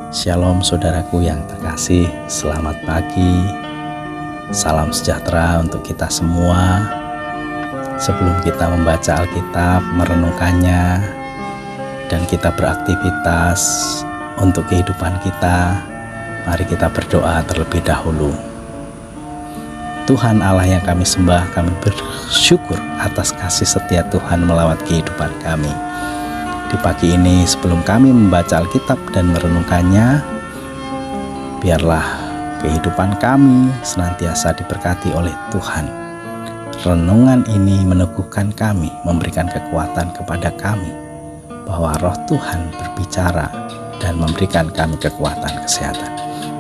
Shalom saudaraku yang terkasih, selamat pagi. Salam sejahtera untuk kita semua. Sebelum kita membaca Alkitab, merenungkannya, dan kita beraktivitas untuk kehidupan kita, mari kita berdoa terlebih dahulu. Tuhan Allah yang kami sembah, kami bersyukur atas kasih setia Tuhan melawat kehidupan kami. Di pagi ini sebelum kami membaca Alkitab dan merenungkannya, biarlah kehidupan kami senantiasa diberkati oleh Tuhan. Renungan ini meneguhkan kami, memberikan kekuatan kepada kami, bahwa Roh Tuhan berbicara dan memberikan kami kekuatan kesehatan.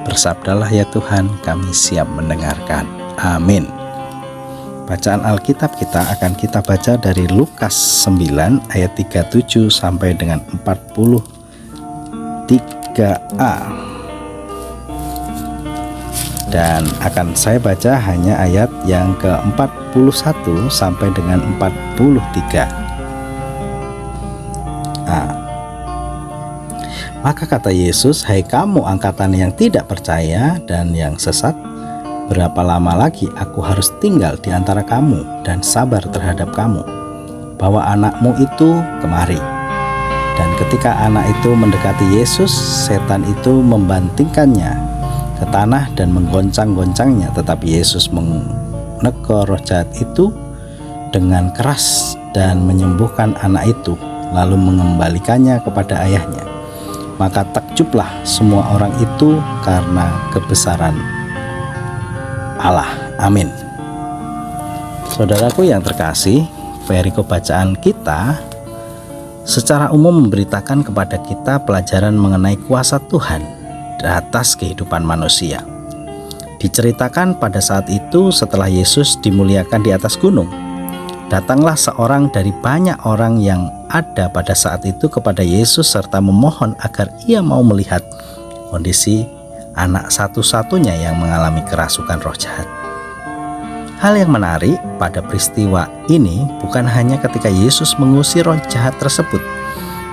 Bersabdalah ya Tuhan, kami siap mendengarkan. Amin. Bacaan Alkitab kita akan kita baca dari Lukas 9 ayat 37 sampai dengan 43a. Dan akan saya baca hanya ayat yang ke-41 sampai dengan 43. Maka kata Yesus, "Hai kamu angkatan yang tidak percaya dan yang sesat, berapa lama lagi aku harus tinggal di antara kamu dan sabar terhadap kamu? Bawa anakmu itu kemari." Dan ketika anak itu mendekati Yesus, setan itu membantingkannya ke tanah dan menggoncang-goncangnya. Tetapi Yesus menegur roh jahat itu dengan keras dan menyembuhkan anak itu, lalu mengembalikannya kepada ayahnya. Maka takjublah semua orang itu karena kebesaran Allah. Amin. Saudaraku yang terkasih, perikop bacaan kita secara umum memberitakan kepada kita pelajaran mengenai kuasa Tuhan di atas kehidupan manusia. Diceritakan pada saat itu setelah Yesus dimuliakan di atas gunung, datanglah seorang dari banyak orang yang ada pada saat itu kepada Yesus serta memohon agar ia mau melihat kondisi anak satu-satunya yang mengalami kerasukan roh jahat. Hal yang menarik pada peristiwa ini bukan hanya ketika Yesus mengusir roh jahat tersebut,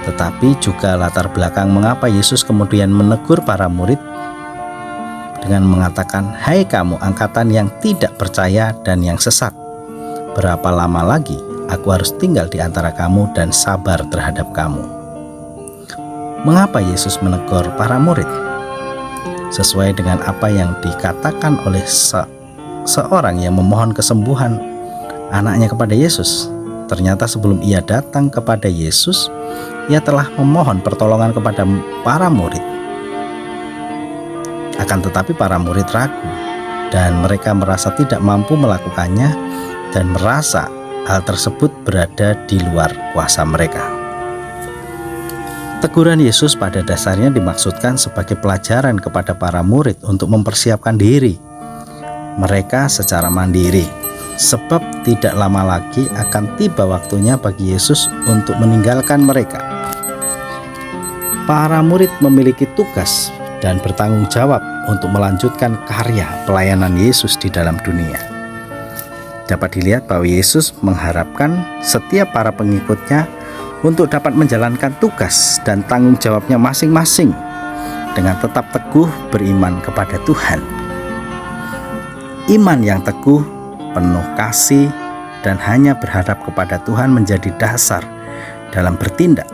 tetapi juga latar belakang mengapa Yesus kemudian menegur para murid dengan mengatakan, "Hai kamu angkatan yang tidak percaya dan yang sesat, berapa lama lagi aku harus tinggal di antara kamu dan sabar terhadap kamu?" Mengapa Yesus menegur para murid? Sesuai dengan apa yang dikatakan oleh seorang yang memohon kesembuhan anaknya kepada Yesus. Ternyata sebelum ia datang kepada Yesus, ia telah memohon pertolongan kepada para murid. Akan tetapi para murid ragu dan mereka merasa tidak mampu melakukannya dan merasa hal tersebut berada di luar kuasa mereka. Teguran Yesus pada dasarnya dimaksudkan sebagai pelajaran kepada para murid untuk mempersiapkan diri mereka secara mandiri, sebab tidak lama lagi akan tiba waktunya bagi Yesus untuk meninggalkan mereka. Para murid memiliki tugas dan bertanggung jawab untuk melanjutkan karya pelayanan Yesus di dalam dunia. Dapat dilihat bahwa Yesus mengharapkan setiap para pengikutnya untuk dapat menjalankan tugas dan tanggung jawabnya masing-masing dengan tetap teguh beriman kepada Tuhan. Iman yang teguh, penuh kasih, dan hanya berharap kepada Tuhan menjadi dasar dalam bertindak,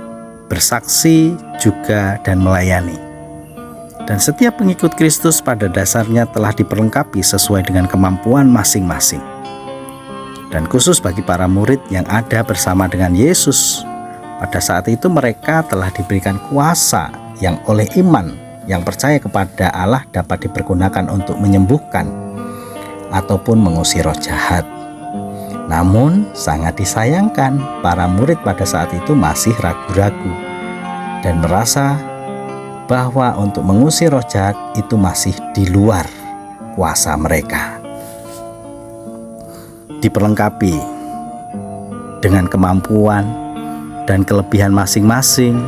bersaksi juga dan melayani. Dan setiap pengikut Kristus pada dasarnya telah diperlengkapi sesuai dengan kemampuan masing-masing. Dan khusus bagi para murid yang ada bersama dengan Yesus, pada saat itu mereka telah diberikan kuasa yang oleh iman yang percaya kepada Allah dapat dipergunakan untuk menyembuhkan ataupun mengusir roh jahat. Namun sangat disayangkan, para murid pada saat itu masih ragu-ragu dan merasa bahwa untuk mengusir roh jahat itu masih di luar kuasa mereka. Diperlengkapi dengan kemampuan dan kelebihan masing-masing,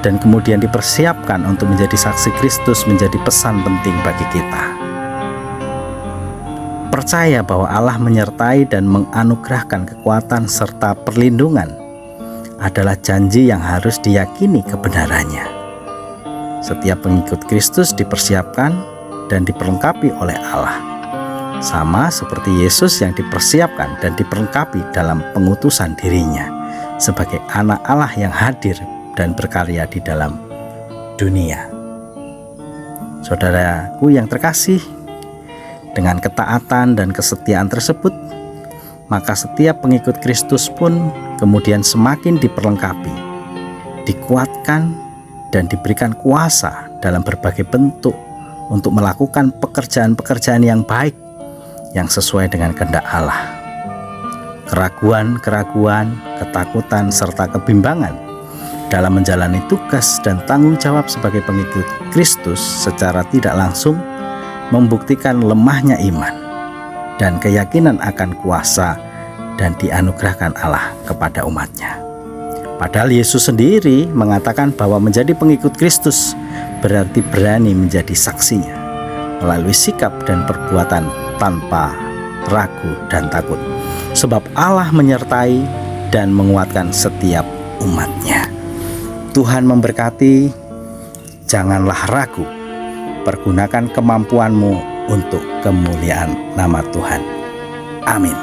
dan kemudian dipersiapkan untuk menjadi saksi Kristus menjadi pesan penting bagi kita. Percaya bahwa Allah menyertai dan menganugerahkan kekuatan serta perlindungan adalah janji yang harus diyakini kebenarannya. Setiap pengikut Kristus dipersiapkan dan diperlengkapi oleh Allah, sama seperti Yesus yang dipersiapkan dan diperlengkapi dalam pengutusan dirinya sebagai anak Allah yang hadir dan berkarya di dalam dunia. Saudaraku yang terkasih, dengan ketaatan dan kesetiaan tersebut, maka setiap pengikut Kristus pun kemudian semakin diperlengkapi, dikuatkan, dan diberikan kuasa dalam berbagai bentuk untuk melakukan pekerjaan-pekerjaan yang baik yang sesuai dengan kehendak Allah. Keraguan-keraguan, ketakutan, serta kebimbangan dalam menjalani tugas dan tanggung jawab sebagai pengikut Kristus secara tidak langsung membuktikan lemahnya iman dan keyakinan akan kuasa dan dianugerahkan Allah kepada umatnya. Padahal Yesus sendiri mengatakan bahwa menjadi pengikut Kristus berarti berani menjadi saksinya melalui sikap dan perbuatan tanpa ragu dan takut, sebab Allah menyertai dan menguatkan setiap umatnya. Tuhan memberkati. Janganlah ragu, pergunakan kemampuanmu untuk kemuliaan nama Tuhan. Amin.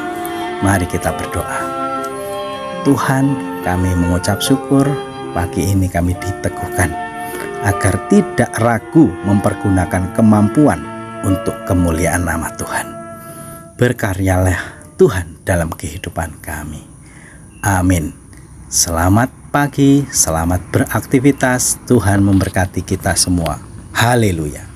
Mari kita berdoa. Tuhan, kami mengucap syukur pagi ini kami diteguhkan agar tidak ragu mempergunakan kemampuan untuk kemuliaan nama Tuhan. Berkaryalah Tuhan dalam kehidupan kami. Amin. Selamat pagi, selamat beraktivitas. Tuhan memberkati kita semua. Haleluya.